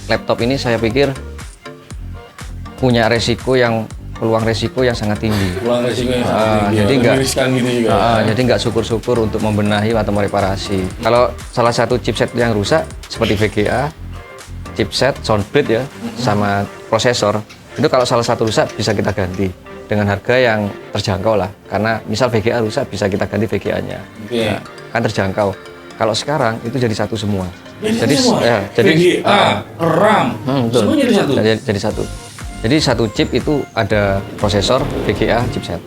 laptop ini saya pikir punya peluang resiko yang sangat tinggi. Peluang resiko yang sangat tinggi. Jadi Lebih nggak riskan gitu juga. Jadi nggak syukur-syukur untuk membenahi atau mereparasi. Kalau salah satu chipset yang rusak seperti VGA, chipset, soundbit ya, sama prosesor, itu kalau salah satu rusak bisa kita ganti dengan harga yang terjangkau lah. Karena misal VGA rusak bisa kita ganti VGA-nya. Oke. Nah, kan terjangkau. Kalau sekarang itu jadi satu semua. Jadi semua? Jadi VGA, RAM, betul. semua jadi satu? Jadi satu. Jadi satu chip itu ada prosesor, VGA, chipset.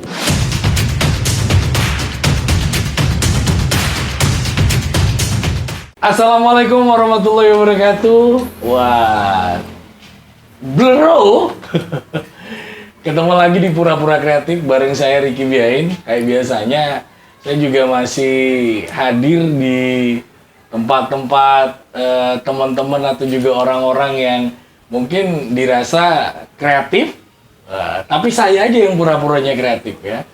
Assalamualaikum warahmatullahi wabarakatuh. Wah, bro, ketemu lagi di Pura-Pura Kreatif bareng saya Ricky Biain. Kayak biasanya, saya juga masih hadir di tempat-tempat teman-teman atau juga orang-orang yang mungkin dirasa kreatif, tapi saya aja yang pura-puranya kreatif ya.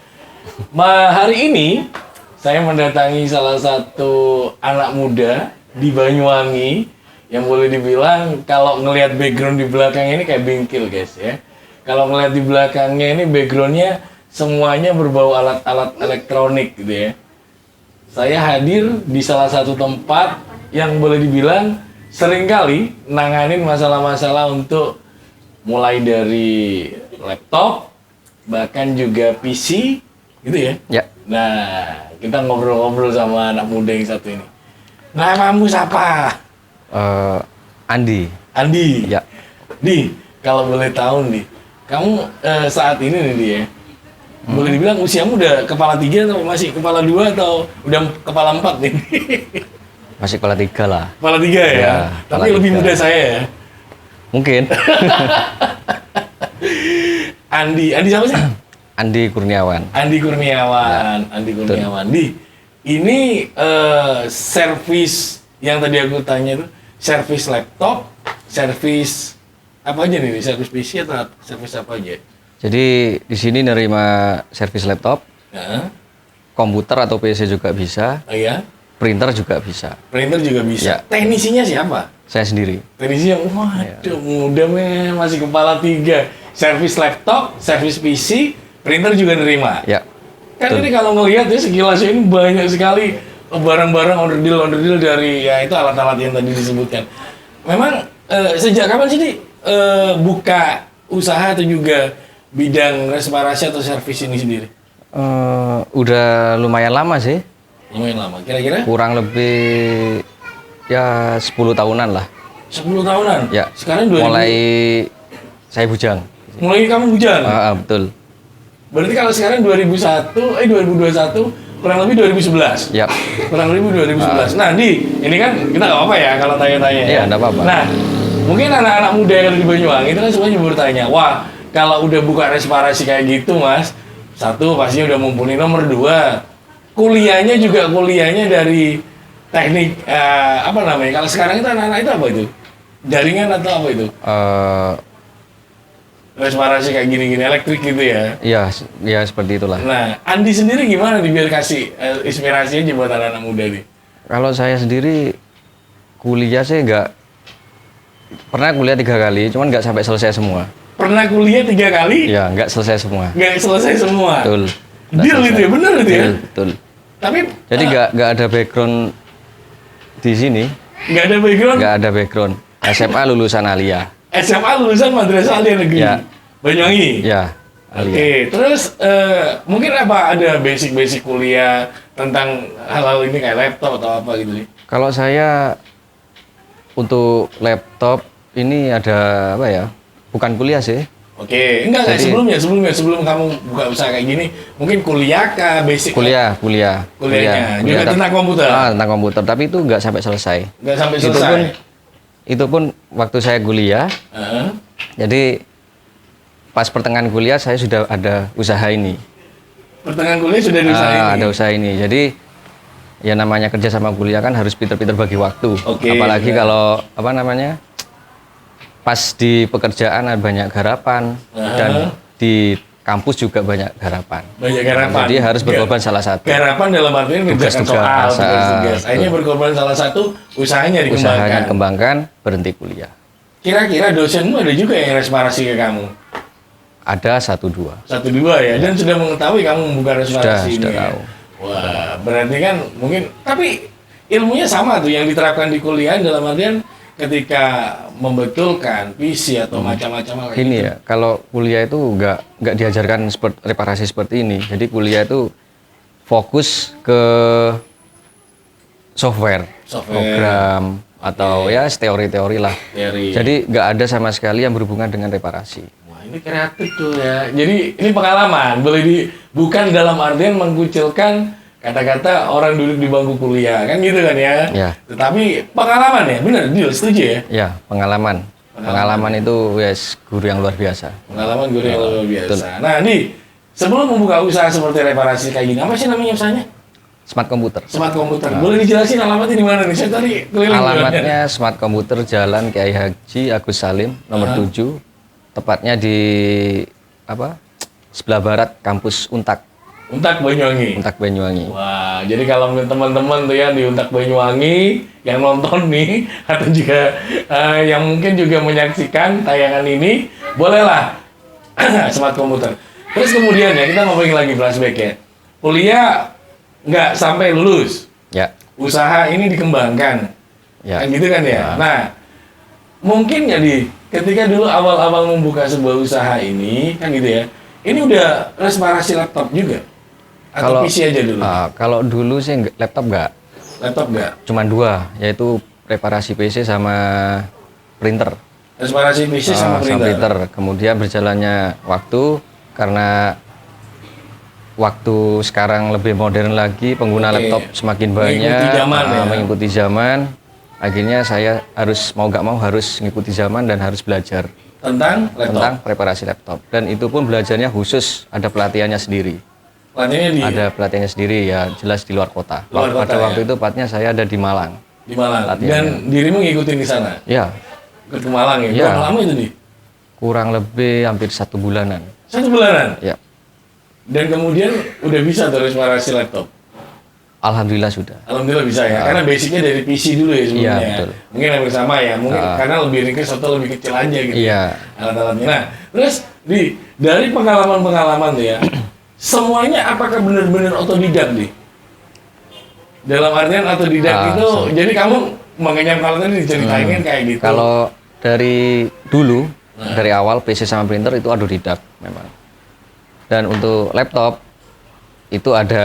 Hari ini saya mendatangi salah satu anak muda di Banyuwangi yang boleh dibilang kalau ngelihat background di belakang ini kayak bengkel guys ya. Kalau ngelihat di belakangnya ini backgroundnya semuanya berbau alat-alat elektronik gitu ya. Saya hadir di salah satu tempat yang boleh dibilang seringkali nanganin masalah-masalah untuk mulai dari laptop, bahkan juga PC, gitu ya? Ya. Nah, kita ngobrol-ngobrol sama anak muda yang satu ini. Namamu siapa? Andi. Andi. Ya. Di, kalau boleh tahu nih, kamu saat ini nih dia, boleh dibilang usiamu udah kepala 3 atau masih kepala 2 atau udah kepala 4 nih? Masih kepala 3 lah. Kepala 3 ya? Ya, Tapi lebih muda saya ya? Mungkin. Andi siapa sih? Andi Kurniawan. Andi Kurniawan. Di, ini servis yang tadi aku tanya itu, servis laptop, servis apa aja nih? Servis PC atau servis apa aja? Jadi di sini nerima servis laptop, komputer atau PC juga bisa, Oh iya? printer juga bisa. Printer juga bisa. Ya. Teknisinya siapa? Saya sendiri. Teknisi yang, waduh, muda men, masih kepala 3. Servis laptop, servis PC, printer juga nerima. Ya. Kan betul. ini kalau ngelihat ya sekilas ini banyak sekali barang-barang onderdil dari ya itu alat-alat yang tadi disebutkan. Memang sejak kapan sih buka usaha atau juga bidang reparasi atau servis ini sendiri? Udah lumayan lama sih. Lumayan lama, kira-kira? Kurang lebih ya 10 tahunan lah. 10 tahunan? Ya. Sekarang 2000? Mulai saya bujang. Mulai kamu bujang? Betul. Berarti kalau sekarang 2021 kurang lebih 2011. Ya. Kurang lebih 2011. Nah, ini kan kita nggak apa-apa ya kalau tanya-tanya. Iya, nggak apa-apa. Nah, mungkin anak-anak muda yang ada di Banyuwangi itu kan semuanya bertanya, wah, kalau udah buka reparasi kayak gitu, Mas, satu pastinya udah mumpuni, nomor 2, kuliahnya dari teknik apa namanya? Kalau sekarang itu anak-anak itu apa itu? Jaringan atau apa itu? Reparasi kayak gini-gini elektrik gitu ya. Iya seperti itulah. Nah, Andi sendiri gimana nih biar kasih inspirasi aja buat anak-anak muda nih? Kalau saya sendiri kuliah sih pernah kuliah 3 kali, cuman nggak sampai selesai semua. Pernah kuliah 3 kali? Ya, nggak selesai semua. Nggak selesai semua? Betul. Deal itu ya, bener itu ya? Betul. Tapi Jadi nggak ada background di sini. nggak ada background? Nggak ada background. SMA lulusan Alia. SMA lulusan Madrasah Alia Negeri? Ya. Banyuwangi? Ya. Oke, terus mungkin apa ada basic-basic kuliah tentang hal-hal ini kayak laptop atau apa gitu sih? Kalau saya untuk laptop ini ada apa ya? Bukan kuliah sih. Oke, enggak sebelum kamu buka usaha kayak gini, mungkin kuliah kah basic? Kuliahnya juga tentang komputer. Tentang komputer, tapi itu nggak sampai selesai. Nggak sampai selesai. Itu pun waktu saya kuliah. Jadi pas pertengahan kuliah saya sudah ada usaha ini. Pertengahan kuliah sudah ada usaha ini. Ada usaha ini. Jadi ya namanya kerja sama kuliah kan harus pinter-pinter bagi waktu. Apalagi kalau apa namanya? Pas di pekerjaan ada banyak garapan dan di kampus juga banyak garapan. Banyak garapan. Jadi harus berkorban salah satu. Garapan dalam artian mengerjakan soal, tugas. Akhirnya berkorban salah satu, usahanya dikembangkan. Usahanya kembangkan, berhenti kuliah. Kira-kira dosenmu ada juga yang resparasi ke kamu? Ada 1-2. 1-2 ya, dan sudah mengetahui kamu membuka resparasi Sudah ini ya? tahu. Wah, berarti kan mungkin, tapi ilmunya sama tuh yang diterapkan di kuliah dalam artian ketika membetulkan PC atau macam-macam hal kayak Gini gitu. ya, kalau kuliah itu nggak diajarkan reparasi seperti ini. Jadi kuliah itu fokus ke software, program atau ya teori-teori lah. Teori. Jadi nggak ada sama sekali yang berhubungan dengan reparasi. Wah, ini kreatif tuh ya. Jadi ini pengalaman, bukan dalam artian mengkucilkan kata-kata orang duduk di bangku kuliah, kan gitu kan ya. Ya. Tetapi pengalaman ya, benar, Dil, setuju ya? Ya, pengalaman. Pengalaman itu yes, guru yang luar biasa. Pengalaman guru yang luar biasa. Nah, nih, sebelum membuka usaha seperti reparasi kayak gini, apa sih namanya usahanya? Smart komputer. Smart komputer. Boleh dijelasin alamatnya di mana nih? Saya tadi keliling. Alamatnya Smart Komputer Jalan Kiai Haji Agus Salim nomor 7. Tepatnya di sebelah barat kampus Untak Banyuwangi. Untak Banyuwangi. Wah, jadi kalau teman-teman tuh ya di Untak Banyuwangi yang nonton nih atau juga yang mungkin juga menyaksikan tayangan ini, bolehlah Smart Komputer. Terus kemudian ya kita ngomongin lagi flashback ya. Kuliah nggak sampai lulus. Ya. Usaha ini dikembangkan. Ya. Kan gitu kan ya. Nah, mungkin jadi ketika dulu awal-awal membuka sebuah usaha ini kan gitu ya. Ini udah resparasi laptop juga. Atau PC aja dulu? Kalau dulu sih laptop nggak. Laptop nggak? Cuma 2, yaitu reparasi PC sama printer. Resparasi PC sama printer. Kemudian berjalannya waktu, karena waktu sekarang lebih modern lagi, pengguna laptop semakin banyak, mengikuti zaman. Akhirnya saya mau nggak mau harus mengikuti zaman dan harus belajar tentang laptop? Tentang reparasi laptop. Dan itu pun belajarnya khusus, ada pelatihannya sendiri. Ada pelatihannya sendiri ya, jelas di luar kota. Pada waktu itu tepatnya saya ada di Malang. Di Malang. Dan dirimu ngikutin di sana? Ya. Ke Malang ya? Berapa lama itu nih? Kurang lebih hampir 1 bulanan. 1 bulanan? Ya. Dan kemudian udah bisa tuh reparasi laptop? Alhamdulillah sudah. Alhamdulillah bisa ya, karena basicnya dari PC dulu ya sebelumnya. Iya, betul. Mungkin hampir sama ya, mungkin karena lebih ringkas atau lebih kecil aja gitu. Iya. Alat-alatnya. Nah, terus dari pengalaman-pengalaman tuh ya, semuanya apakah benar-benar otodidak nih? Dalam artian otodidak itu, jadi kamu mengenyam kalau tadi diceritain kayak gitu. Kalau dari dulu, dari awal PC sama printer itu otodidak memang. Dan untuk laptop itu ada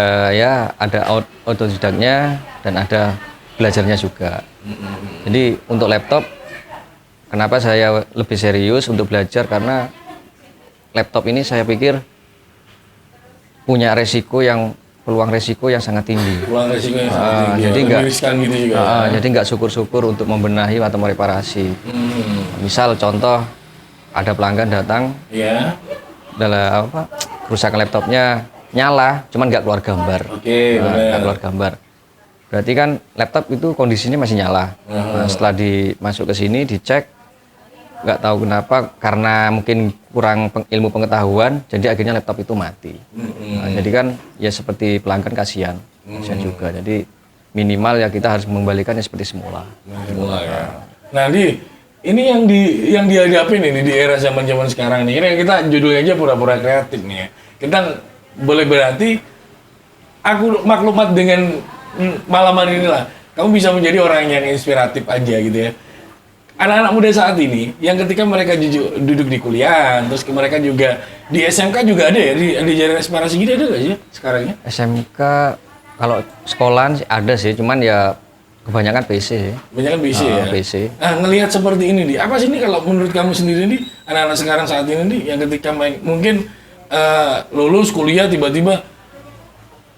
otodidaknya dan ada belajarnya juga. Jadi untuk laptop, kenapa saya lebih serius untuk belajar, karena laptop ini saya pikir punya peluang resiko yang sangat tinggi. Peluang resiko yang sangat tinggi. Jadi gitu nggak syukur-syukur untuk membenahi atau mereparasi. Misal contoh, ada pelanggan datang, adalah kerusakan laptopnya nyala, cuman nggak keluar gambar. Nggak keluar gambar. Berarti kan laptop itu kondisinya masih nyala. Nah, setelah dimasuk ke sini, dicek, nggak tahu kenapa, karena mungkin kurang ilmu pengetahuan, jadi akhirnya laptop itu mati. Nah, jadi kan ya seperti pelanggan kasihan juga. Jadi minimal ya kita harus mengembalikannya seperti semula. Ya. Nah, ini yang dihadapin ini di era zaman-zaman sekarang nih. Ini kita judulnya aja pura-pura kreatif nih ya. Kita boleh berarti aku maklumat dengan malaman inilah. Kamu bisa menjadi orang yang inspiratif aja gitu ya. Anak-anak muda saat ini yang ketika mereka duduk di kuliah, terus mereka juga di SMK juga ada ya, di jaring resparasi gitu ada nggak sih sekarang ya? SMK kalau sekolahan sih ada sih, cuman ya kebanyakan PC. Kebanyakan PC ya? PC. Nah, ngelihat seperti ini nih, apa sih ini kalau menurut kamu sendiri nih, anak-anak sekarang saat ini nih, yang ketika mungkin lulus kuliah tiba-tiba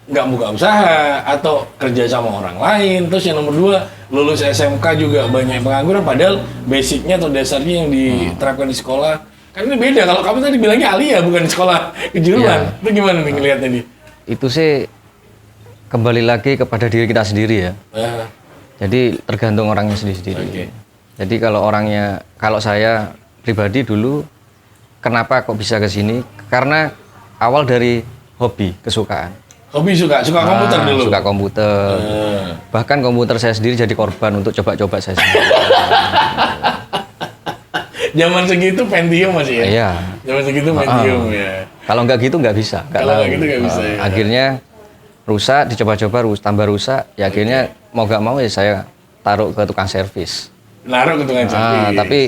nggak buka usaha atau kerja sama orang lain, terus yang nomor 2 lulus SMK juga banyak pengangguran, padahal basicnya atau dasarnya yang diterapkan di sekolah kan ini beda. Kalau kamu tadi bilangnya Alia bukan di sekolah kejuruan, itu gimana nih ngelihatnya nih? Itu sih kembali lagi kepada diri kita sendiri ya. Jadi tergantung orangnya sendiri-sendiri. Jadi kalau saya pribadi dulu, kenapa kok bisa ke sini? Karena awal dari hobi, kesukaan. Hobi suka komputer dulu? Suka komputer. Bahkan komputer saya sendiri jadi korban untuk coba-coba saya sendiri. Zaman segitu Pentium masih ya? Iya. Zaman segitu Pentium ya. Kalau nggak gitu nggak bisa. Kalau nggak gitu nggak bisa ya. Akhirnya rusak, dicoba-coba tambah rusak. Ya akhirnya mau nggak mau ya saya taruh ke tukang servis. Naruh ke tukang servis. Tapi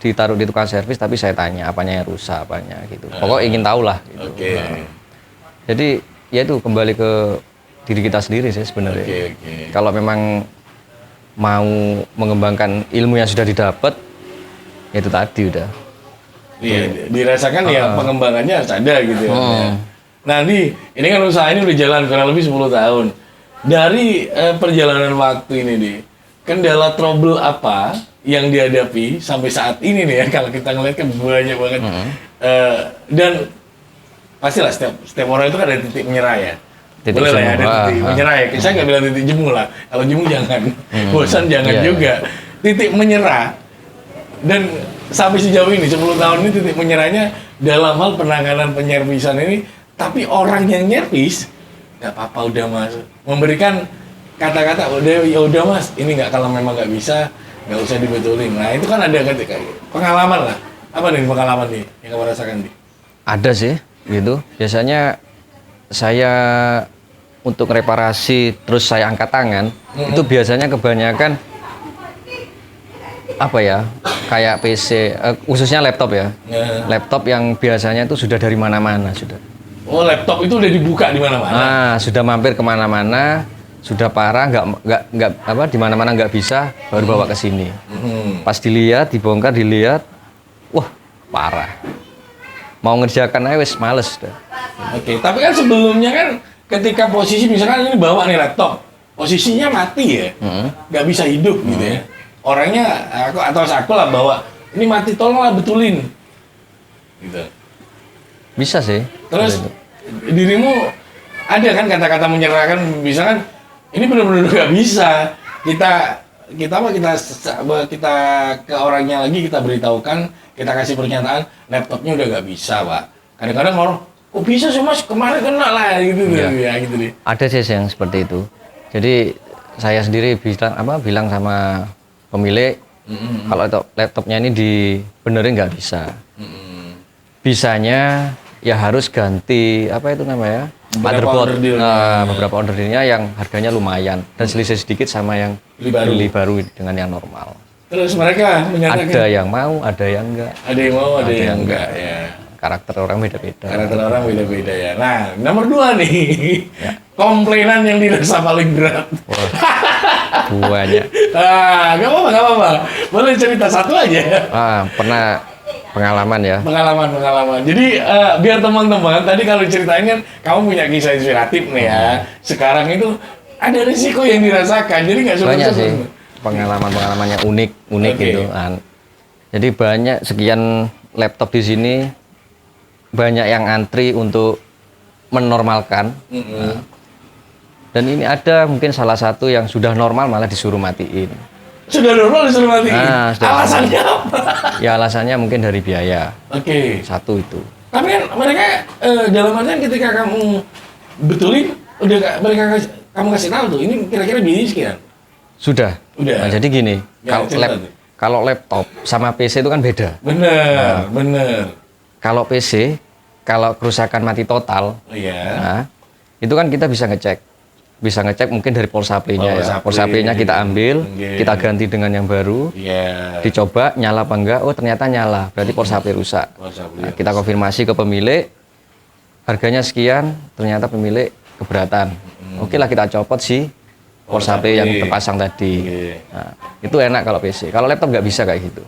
ditaruh di tukang servis, tapi saya tanya apanya yang rusak, apanya gitu. Pokoknya ingin tahu lah. Gitu. Oke. Jadi ya itu kembali ke diri kita sendiri sih sebenarnya. Oke. Kalau memang mau mengembangkan ilmu yang sudah didapat, ya itu tadi udah. Iya, dirasakan ya pengembangannya harus ada gitu ya. Nanti ini kan usaha ini udah jalan kurang lebih 10 tahun. Dari perjalanan waktu ini nih, kendala trouble apa yang dihadapi sampai saat ini nih ya, kalau kita ngeliat kan banyak banget. Dan pastilah setiap orang itu kan ada titik menyerah ya. Titik Boleh lah ya, ada jemu. titik menyerah ya. Saya nggak bilang titik jemu lah. Kalau jemu jangan, bosan jangan Iya, juga. Titik menyerah. Dan sampai sejauh ini 10 tahun ini titik menyerahnya dalam hal penanganan penyervisan ini, tapi orang yang nyervis nggak apa-apa udah mas, memberikan kata-kata udah mas, ini nggak, kalau memang nggak bisa nggak usah dibetulin. Nah itu kan ada ketika pengalaman lah. Apa nih pengalaman nih yang kamu rasakan nih? Ada sih gitu. Biasanya saya untuk reparasi terus saya angkat tangan, itu biasanya kebanyakan apa ya, kayak PC, khususnya laptop ya. Laptop yang biasanya itu sudah dari mana-mana sudah. Oh, laptop itu udah dibuka di mana-mana. Nah, sudah mampir kemana-mana, sudah parah, nggak apa, di mana-mana nggak bisa, baru bawa ke sini. Pas dilihat, dibongkar, dilihat, wah parah. Mau ngerjakan aja wes males dah. Oke, tapi kan sebelumnya kan ketika posisi misalkan ini bawa nih laptop, posisinya mati ya, nggak bisa hidup gitu ya. Orangnya aku lah bawa, ini mati, tolonglah betulin. Gitu. Bisa sih. Terus dirimu ada kan kata-kata menyerahkan, misalkan ini benar-benar nggak bisa. Kita ke orangnya lagi, kita beritahukan, kita kasih pernyataan, laptopnya udah nggak bisa, Pak. Kadang-kadang orang, oh bisa sih mas, kemarin kena lah gitu ya gitu deh. Ada sih yang seperti itu. Jadi saya sendiri bilang sama pemilik, kalau laptopnya ini dibenerin nggak bisa. Bisanya ya harus ganti apa itu namanya, motherboard. Beberapa order dealnya yang harganya lumayan dan selisih sedikit sama yang beli baru dengan yang normal. Terus mereka menyatakan Ada yang mau, ada yang enggak. ada yang mau, ada yang enggak ya. Karakter orang beda-beda. Karakter orang beda-beda ya. Nah, nomor 2 nih, komplainan yang dirasa paling berat. Wah, banyak. Nggak apa-apa. Boleh cerita satu aja. Pernah pengalaman ya. Pengalaman. Jadi biar teman-teman tadi kalau ceritain kan kamu punya kisah inspiratif nih ya. Sekarang itu ada risiko yang dirasakan. Jadi nggak Banyak semua sih pengalamannya unik gitu. Jadi banyak, sekian laptop di sini banyak yang antri untuk menormalkan. Dan ini ada mungkin salah satu yang sudah normal malah disuruh matiin. Sudah normal disuruh matiin? Alasannya apa? Ya alasannya mungkin dari biaya. Satu itu. Tapi kan mereka dalam artian ketika kamu betulin, udah kamu kasih tahu tuh, ini kira-kira biayanya sekian? Sudah. Nah, jadi gini, kalau laptop sama PC itu kan beda. Bener. Kalau PC, kalau kerusakan mati total, nah, itu kan kita bisa ngecek mungkin dari power supply-nya Power supply-nya kita ambil, kita ganti dengan yang baru, dicoba nyala apa enggak, oh ternyata nyala, berarti power supply rusak. Nah, kita konfirmasi ke pemilik, harganya sekian, ternyata pemilik keberatan. Oke lah, kita copot sih power supply yang terpasang tadi. Nah, itu enak kalau PC. Kalau laptop nggak bisa kayak gitu.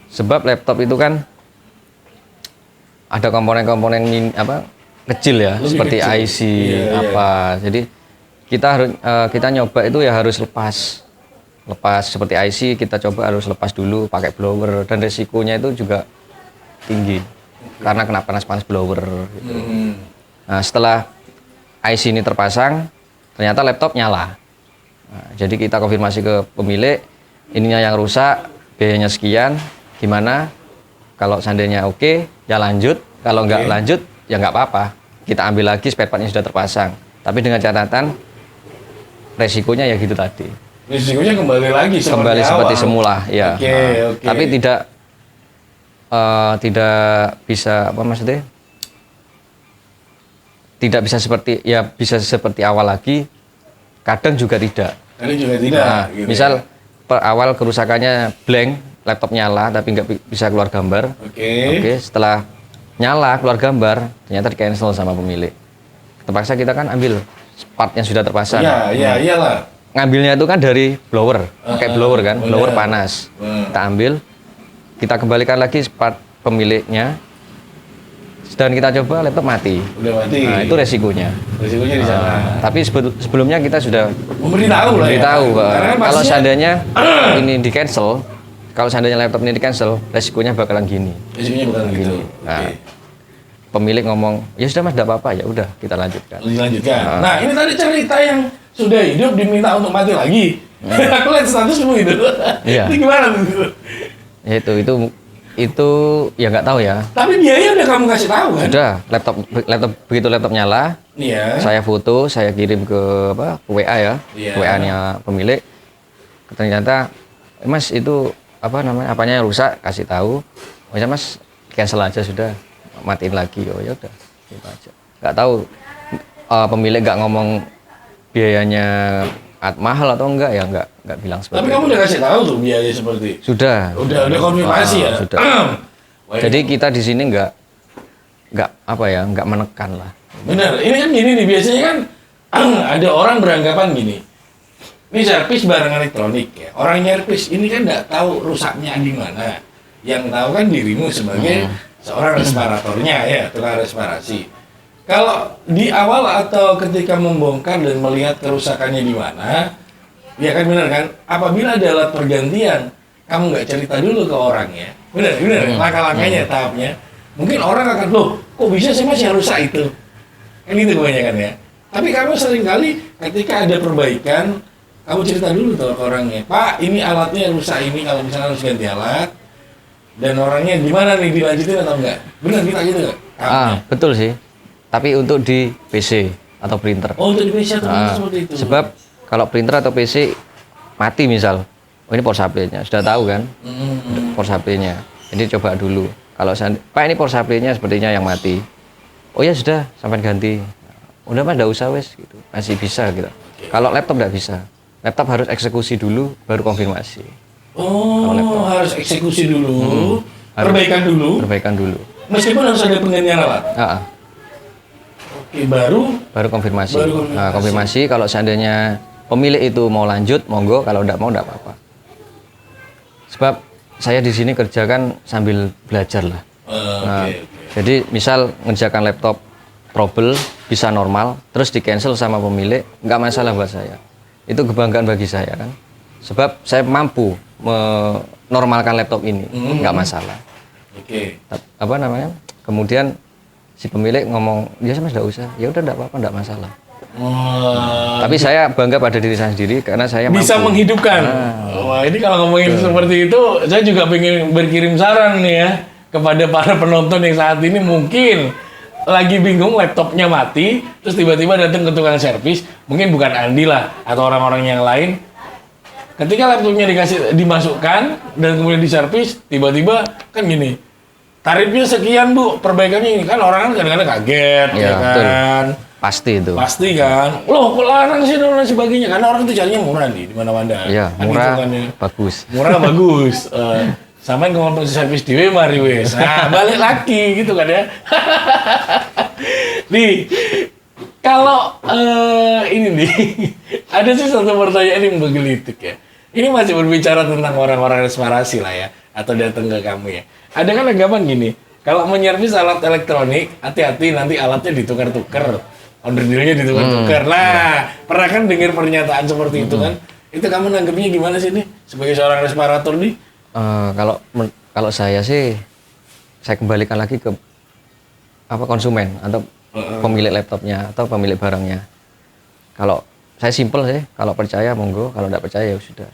Sebab laptop itu kan ada komponen-komponen kecil ya, lebih seperti kecil. IC Jadi kita nyoba itu ya harus lepas seperti IC, kita coba harus lepas dulu pakai blower, dan resikonya itu juga tinggi karena kena panas blower gitu. Nah, setelah IC ini terpasang, ternyata laptop nyala. Nah, jadi kita konfirmasi ke pemilik, ininya yang rusak, biayanya sekian, gimana? Kalau seandainya oke, ya lanjut. Kalau nggak lanjut, ya nggak apa-apa. Kita ambil lagi spare part yang sudah terpasang. Tapi dengan catatan, resikonya ya gitu tadi. Risikonya kembali lagi kembali seperti awal. semula, ya. Oke, oke. Tapi tidak bisa apa maksudnya? Tidak bisa seperti ya bisa seperti awal lagi. Kadang juga tidak. Kadang juga tidak. Nah, gitu misal ya. per awal kerusakannya blank, laptop nyala tapi nggak bisa keluar gambar. Oke, setelah nyala keluar gambar, ternyata di cancel sama pemilik. Terpaksa kita kan ambil part yang sudah terpasang. Iya, iyalah. Ngambilnya itu kan dari blower, kayak blower kan, blower panas. Kita ambil, kita kembalikan lagi part pemiliknya, dan kita coba laptop mati. Udah mati. Nah, itu resikonya. Resikonya di sana. Tapi sebelumnya kita sudah Memberitahu lah ya. memberitahu bahwa Karena kan kalau pastinya- seandainya ini di cancel, kalau seandainya laptop ini di cancel, resikonya bakalan gini. Resikonya bukan gitu. Nah, pemilik ngomong, ya sudah mas, tidak apa-apa, ya udah kita lanjutkan. Dilanjutkan. Nah, ini tadi cerita yang sudah hidup diminta untuk mati lagi. Aku lihat statusmu itu. Iya. Itu gimana tuh? Ya itu ya nggak tahu ya. Tapi biaya udah kamu kasih tahu kan? Sudah, laptop begitu laptop nyala, Iya. saya foto, saya kirim ke ke WA ya, Iya. WA-nya pemilik. Ternyata, mas itu apanya yang rusak, kasih tahu. Oh ya mas, cancel aja sudah, matiin lagi. Oh ya udah, gitu aja. Nggak tahu pemilik nggak ngomong biayanya mahal atau enggak ya nggak bilang seperti Tapi itu. kamu udah kasih tahu tuh biaya seperti. Sudah. Udah konfirmasi ya. Sudah. Wah, Jadi kita di sini nggak menekan lah. bener, ini kan gini nih, biasanya kan ada orang beranggapan gini. Ini servis barang elektronik ya. Orang nyervis ini kan nggak tahu rusaknya di mana. Yang tahu kan dirimu sebagai seorang respiratornya ya, tukang reparasi. Kalau di awal atau ketika membongkar dan melihat kerusakannya di mana, ya kan benar kan? Apabila ada alat pergantian, kamu nggak cerita dulu ke orangnya. Benar, langkah-langkahnya, tahapnya. Mungkin orang akan, loh, kok bisa sih mas yang rusak itu? Kan itu kebanyakan ya. Tapi kamu seringkali ketika ada perbaikan, kamu cerita dulu tuh ke orangnya. Pak, ini alatnya rusak ini, kalau misalnya harus ganti alat. Dan orangnya gimana nih, dilanjutin atau enggak? Benar, kita gitu nggak? Betul sih. Tapi untuk di PC atau printer. Oh, untuk di PC atau seperti itu? Sebab kalau printer atau PC mati misal, oh ini power supply-nya, sudah tahu kan? Power supply-nya. Jadi coba dulu. Kalau Pak ini power supply-nya sepertinya yang mati. Oh ya sudah, sampai ganti. Udah mas, enggak usah wes gitu. Masih bisa gitu. Kalau laptop enggak bisa. Laptop harus eksekusi dulu, baru konfirmasi. Oh, harus eksekusi dulu, perbaikan dulu. Perbaikan dulu. Meskipun harus ada penggantian alat. Oke, Baru konfirmasi. Baru konfirmasi. Nah, konfirmasi kalau seandainya pemilik itu mau lanjut, monggo. Kalau enggak mau, enggak apa-apa. Sebab saya di sini kerja kan sambil belajar lah. Jadi misal ngerjakan laptop trouble bisa normal, terus di cancel sama pemilik, nggak masalah buat saya. Itu kebanggaan bagi saya kan. Sebab saya mampu menormalkan laptop ini, nggak masalah. Apa namanya? Kemudian si pemilik ngomong, ya mas nggak usah, ya udah nggak apa-apa, nggak masalah. Tapi saya bangga pada diri saya sendiri karena saya bisa mampu menghidupkan. Wah, ini kalau ngomongin seperti itu, saya juga pengen berkirim saran nih ya kepada para penonton yang saat ini mungkin lagi bingung laptopnya mati, terus tiba-tiba datang ke tukang servis, mungkin bukan Andi lah atau orang-orang yang lain. Ketika laptopnya dimasukkan dan kemudian diservis, tiba-tiba kan gini, tarifnya sekian bu, perbaikannya ini kan orang kan kadang-kadang kaget, ya kan? betul. Pasti itu. Pasti kan, loh kok larang sih dan lain sebagainya, karena orang itu carinya murah nih di mana-mana. Iya, Kan murah, hitungannya. bagus. Murah bagus. Sampai ngomong servis dewe mari wes. Nah, balik lagi gitu kan ya. Nih, kalau ini nih, ada sih satu pertanyaan yang menggelitik ya. Ini masih berbicara tentang orang-orang reparasi lah ya, atau datang ke kamu ya. Ada kan anggapan gini, kalau menyervis alat elektronik, hati-hati nanti alatnya ditukar-tukar, onderdilnya ditukar-tukar. Nah, pernah kan dengar pernyataan seperti itu kan? Itu kamu nanggepnya gimana sih nih, sebagai seorang reparator nih? Kalau saya sih, saya kembalikan lagi ke konsumen atau pemilik laptopnya atau pemilik barangnya. Kalau saya simpel sih, kalau percaya monggo, kalau tidak percaya ya sudah.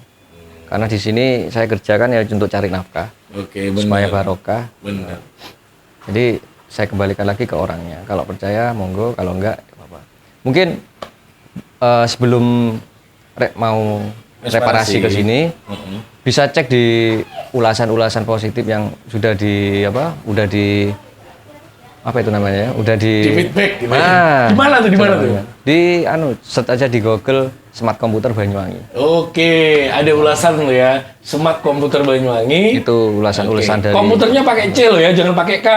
Karena di sini saya kerjakan ya untuk cari nafkah, supaya barokah. Benar. Jadi saya kembalikan lagi ke orangnya. Kalau percaya monggo, kalau enggak ya apa-apa. Mungkin sebelum mau reparasi ke sini. Bisa cek di ulasan-ulasan positif yang sudah di udah di apa itu namanya ya? Udah di feedback gitu. Nah, di mana tuh? Di search aja di Google Smart Komputer Banyuwangi. Oke, ada ulasan lo ya. Smart Komputer Banyuwangi. Itu ulasan-ulasan dari komputernya pakai C lo ya, jangan pakai K.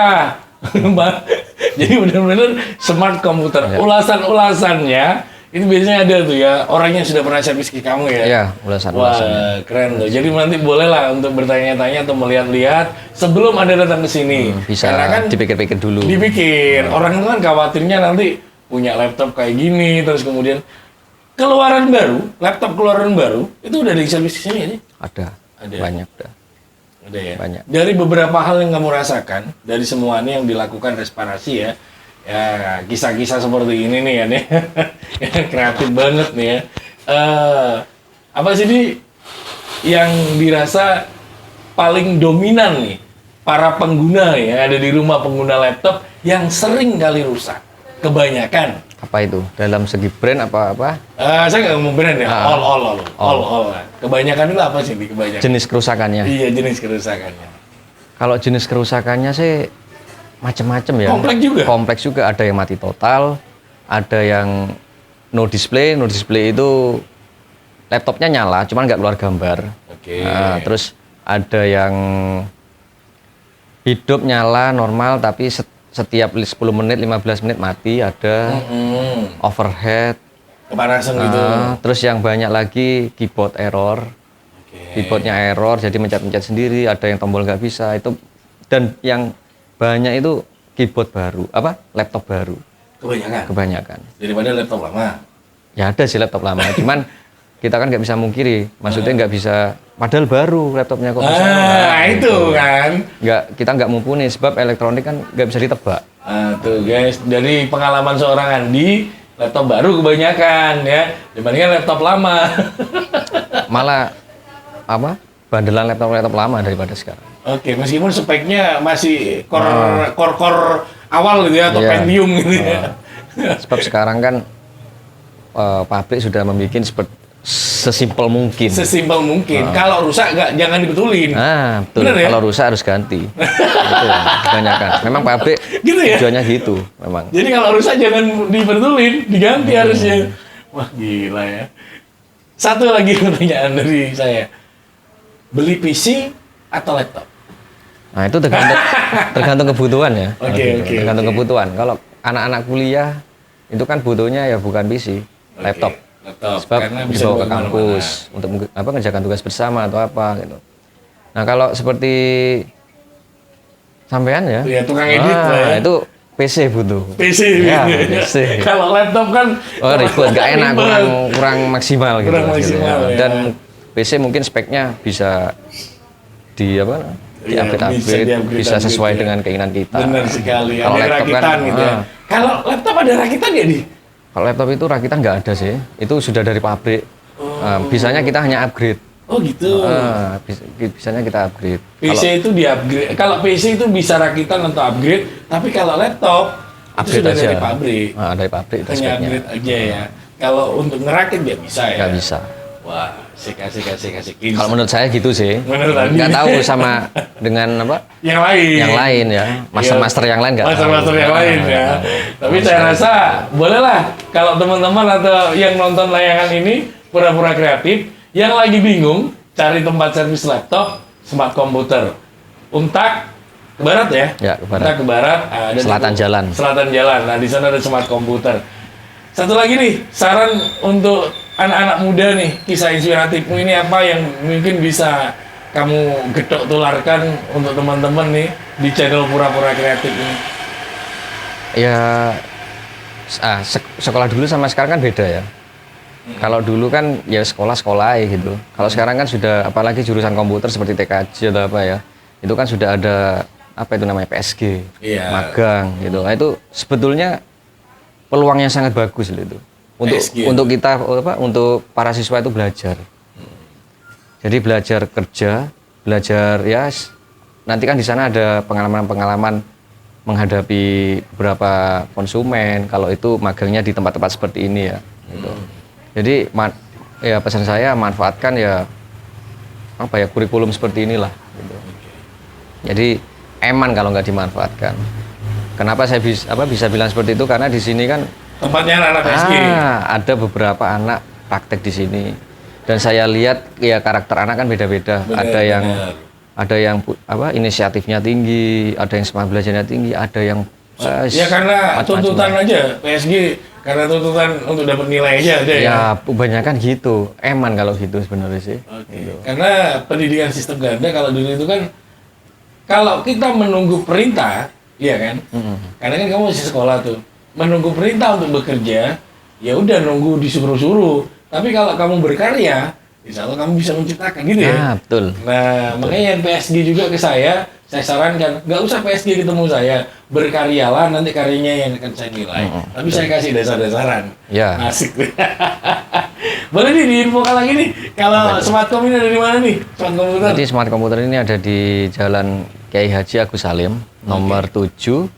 Jadi benar-benar smart komputer. Ya. Ulasan-ulasannya itu biasanya ada tuh ya, orang yang sudah pernah servis ke kamu ya. Iya, ulasan-ulasannya. Wah, keren tuh. Jadi nanti bolehlah untuk bertanya-tanya atau melihat-lihat sebelum Anda datang ke sini. Bisa Karena kan dipikir-pikir dulu. dipikir. Orang itu kan khawatirnya nanti punya laptop kayak gini, terus kemudian keluaran baru, laptop keluaran baru, itu udah di servis di sini aja? Ada. Banyak udah. Ada ya? Banyak. Dari beberapa hal yang kamu rasakan, dari semuanya yang dilakukan reparasi ya, ya kisah-kisah seperti ini nih ya, nih. Kreatif banget nih ya. Apa sih nih yang dirasa paling dominan nih para pengguna ya, ada di rumah pengguna laptop yang sering kali rusak? Kebanyakan. Apa itu? Dalam segi brand apa? Saya nggak mau brand ya, all. Kebanyakan itu apa sih nih kebanyakan? Jenis kerusakannya. Iya, jenis kerusakannya. Kalau jenis kerusakannya sih macam-macam ya. Kompleks juga? Kompleks juga, ada yang mati total, ada yang no display. No display itu laptopnya nyala, cuman nggak keluar gambar. Oke. Nah, terus ada yang hidup nyala normal, tapi setiap 10 menit, 15 menit mati, ada overhead. Kepanasan gitu. Terus yang banyak lagi keyboard error. Keyboardnya error, jadi mencet-mencet sendiri, ada yang tombol nggak bisa, itu. Dan yang banyak itu keyboard baru, laptop baru. Kebanyakan. Daripada laptop lama. Ya ada sih laptop lama, cuman kita kan nggak bisa mungkiri, maksudnya nggak bisa, padahal baru laptopnya kok bisa. Itu kan. Kita nggak mumpuni, sebab elektronik kan nggak bisa ditebak. Tuh guys, dari pengalaman seorang Andi, laptop baru kebanyakan ya, dibandingkan laptop lama. Malah bandelan laptop lama daripada sekarang. Oke, meskipun speknya masih core awal gitu ya, atau Pentium gitu ya. Sebab sekarang kan pabrik sudah membuat sesimpel mungkin. Sesimpel mungkin. Kalau rusak jangan dibetulin. Betul. Bener ya? Kalau rusak harus ganti. Itu kebanyakan. Memang pabrik gitu ya? tujuannya gitu, memang. Jadi kalau rusak jangan dibetulin, diganti harusnya. Wah, gila ya. Satu lagi pertanyaan dari saya. Beli PC atau laptop? Nah, itu tergantung kebutuhan ya. Oke. Tergantung kebutuhan. Kalau anak-anak kuliah itu kan butuhnya ya bukan PC, laptop. Sebab dibawa ke kampus untuk mengerjakan tugas bersama atau apa gitu. Nah, kalau seperti sampean ya, tukang edit lah ya. itu PC butuh. PC. Ya, PC. Kalau laptop kan ribet, nggak enak, kurang maksimal gitu. Kurang maksimal ya. Dan PC mungkin speknya bisa diupgrade, bisa sesuai dengan keinginan kita. Benar sekali. Kalau ada laptop rakitan gitu ya. Kalau laptop ada rakitan nggak nih? Kalau laptop itu rakitan nggak ada sih, itu sudah dari pabrik. Bisanya kita hanya upgrade. Oh gitu. Bisanya kita upgrade. PC itu di-upgrade. Kalau PC itu bisa rakitan atau upgrade, tapi kalau laptop itu sudah aja. dari pabrik. Dari pabrik itu hanya speknya. upgrade aja ya. Kalau untuk ngerakit nggak bisa ya. Nggak bisa. Wah, kasih. Kalau menurut saya gitu sih. Nggak tahu sama dengan Yang lain ya. Master yang lain nggak tahu. Master yang lain ya. Tapi saya rasa bolehlah kalau teman-teman atau yang nonton layangan ini pura-pura kreatif, yang lagi bingung cari tempat servis laptop, smart komputer. Untak ke barat ya? Ya, ke barat. Untak ke barat. Ada Selatan jalan. Selatan jalan. Nah, di sana ada smart komputer. Satu lagi nih, saran untuk anak-anak muda nih, kisah inspiratifmu ini apa yang mungkin bisa kamu getok tularkan untuk teman-teman nih di channel Pura-Pura Kreatif ini? Ya, sekolah dulu sama sekarang kan beda ya. Kalau dulu kan ya sekolah gitu. Kalau sekarang kan sudah, apalagi jurusan komputer seperti TKJ atau apa ya, itu kan sudah ada PSG, magang gitu. Nah, itu sebetulnya peluang yang sangat bagus loh itu. Untuk kita untuk para siswa itu belajar. Jadi belajar kerja, belajar ya nanti kan di sana ada pengalaman-pengalaman menghadapi beberapa konsumen kalau itu magangnya di tempat-tempat seperti ini ya gitu. Jadi ya pesan saya manfaatkan ya apa ya kurikulum seperti inilah. Gitu. Jadi eman kalau nggak dimanfaatkan. Kenapa saya bisa bilang seperti itu? Karena di sini kan Tempatnya anak-anak PSG. ada beberapa anak praktek di sini dan saya lihat ya karakter anak kan beda-beda. Ada yang inisiatifnya tinggi, ada yang semangat belajarnya tinggi, ada yang Ya karena tuntutan aja PSG, karena tuntutan untuk dapat nilai aja ada ya. Ya kebanyakan gitu, eman kalau gitu sebenarnya sih. Gitu. Karena pendidikan sistem ganda kalau dulu itu kan kalau kita menunggu perintah, iya kan? Karena kan kamu masih sekolah tuh, menunggu perintah untuk bekerja, ya udah nunggu disuruh-suruh. Tapi kalau kamu berkarya, insya Allah kamu bisa menciptakan gitu ya. Betul. Nah, makanya yang PSG juga ke saya sarankan, nggak usah PSG ketemu saya, berkaryalah, nanti karyanya yang akan saya nilai. Tapi saya kasih dasar-dasaran. Ya. Asik. Boleh nih diinfokan lagi nih, kalau Smartcom ini ada di mana nih? Smart komputer. Jadi smart komputer ini ada di Jalan Kiai Haji Agus Salim, nomor 7,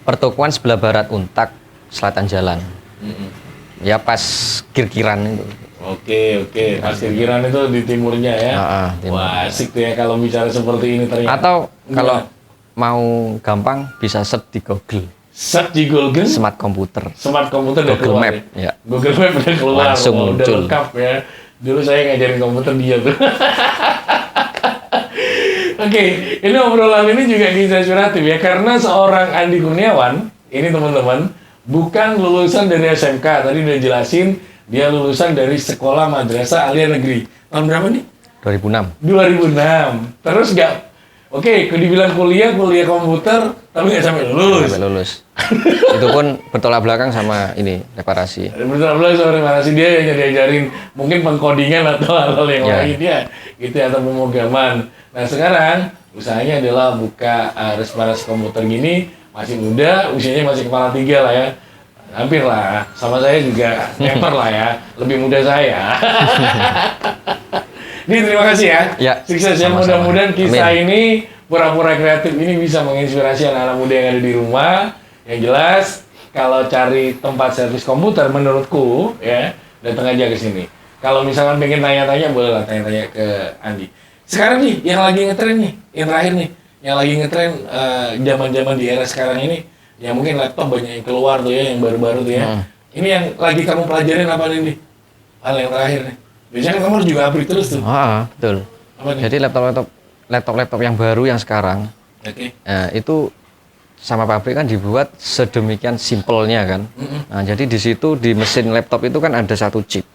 pertokoan sebelah barat Untak, selatan jalan. Ya pas kirkiran itu. Oke. Pas kirkiran itu di timurnya ya. Timur. Wah, asik tuh ya kalau bicara seperti ini ternyata. Atau kalau mau gampang bisa search di Google. Search di Google. Smart komputer. Smart komputer udah Google keluar Map, ya. Google Map udah keluar. Langsung udah muncul. lengkap ya. Dulu saya ngajarin komputer dia tuh. Oke, ini obrolan ini juga inspiratif ya, karena seorang Andi Kurniawan, ini teman-teman, bukan lulusan dari SMK, tadi udah jelasin, dia lulusan dari Sekolah Madrasah Aliyah Negeri. Tahun berapa nih? 2006. 2006. Terus dibilang kuliah komputer, tapi nggak sampai lulus. Sampai lulus. Itu pun bertolak belakang sama ini reparasi. Bertolak belakang sama reparasi, dia yang diajarin mungkin pengkodingan atau hal-hal yang lain ya, gitu ya, atau pemrograman. Nah sekarang usahanya adalah buka reparasi komputer gini, masih muda, usianya masih kepala 3 lah ya. Hampir lah, sama saya juga member lah ya, lebih muda saya. Ini terima kasih ya. Ya, Sukses ya, mudah-mudahan kisah ini pura-pura kreatif ini bisa menginspirasi anak-anak muda yang ada di rumah. Yang jelas, kalau cari tempat servis komputer menurutku ya, datang aja ke sini. Kalau misalkan pengen tanya-tanya, boleh lah tanya-tanya ke Andi. Sekarang nih, yang lagi ngetren nih, yang terakhir nih, yang lagi ngetren zaman-zaman di era sekarang ini, ya mungkin laptop banyak yang keluar tuh ya, yang baru-baru tuh ya. Ini yang lagi kamu pelajarin apa nih? Hal yang terakhir nih. Biasanya kan kamu harus juga upgrade terus tuh. Betul. Apa nih? Jadi laptop yang baru yang sekarang, itu sama pabrik kan dibuat sedemikian simpelnya kan. Nah, jadi di situ di mesin laptop itu kan ada satu chip.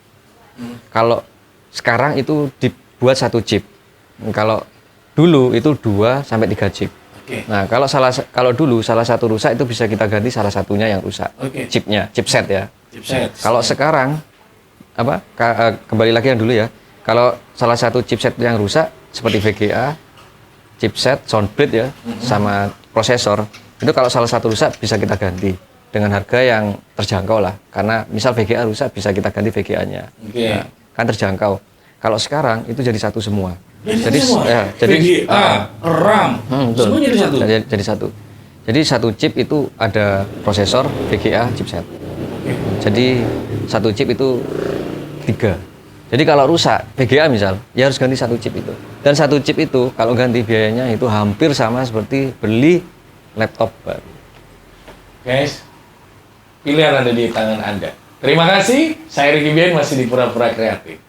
Kalau sekarang itu dibuat satu chip. Kalau dulu itu 2 sampai 3 chip. Nah, kalau dulu salah satu rusak itu bisa kita ganti salah satunya yang rusak. Chipnya, chipset ya. Kalau sekarang kembali lagi yang dulu ya. Kalau salah satu chipset yang rusak seperti VGA, chipset, soundbit ya, sama prosesor, itu kalau salah satu rusak bisa kita ganti dengan harga yang terjangkau lah. Karena misal VGA rusak bisa kita ganti VGA-nya. Nah, kan terjangkau. Kalau sekarang itu jadi satu semua. Jadi VGA, RAM, semua jadi satu. Jadi satu. Jadi satu chip itu ada prosesor, VGA, chipset. Jadi satu chip itu 3. Jadi kalau rusak VGA misal, ya harus ganti satu chip itu. Dan satu chip itu kalau ganti biayanya itu hampir sama seperti beli laptop baru. Guys, pilihan ada di tangan Anda. Terima kasih. Saya Ricky Bian masih di Pura-Pura Kreatif.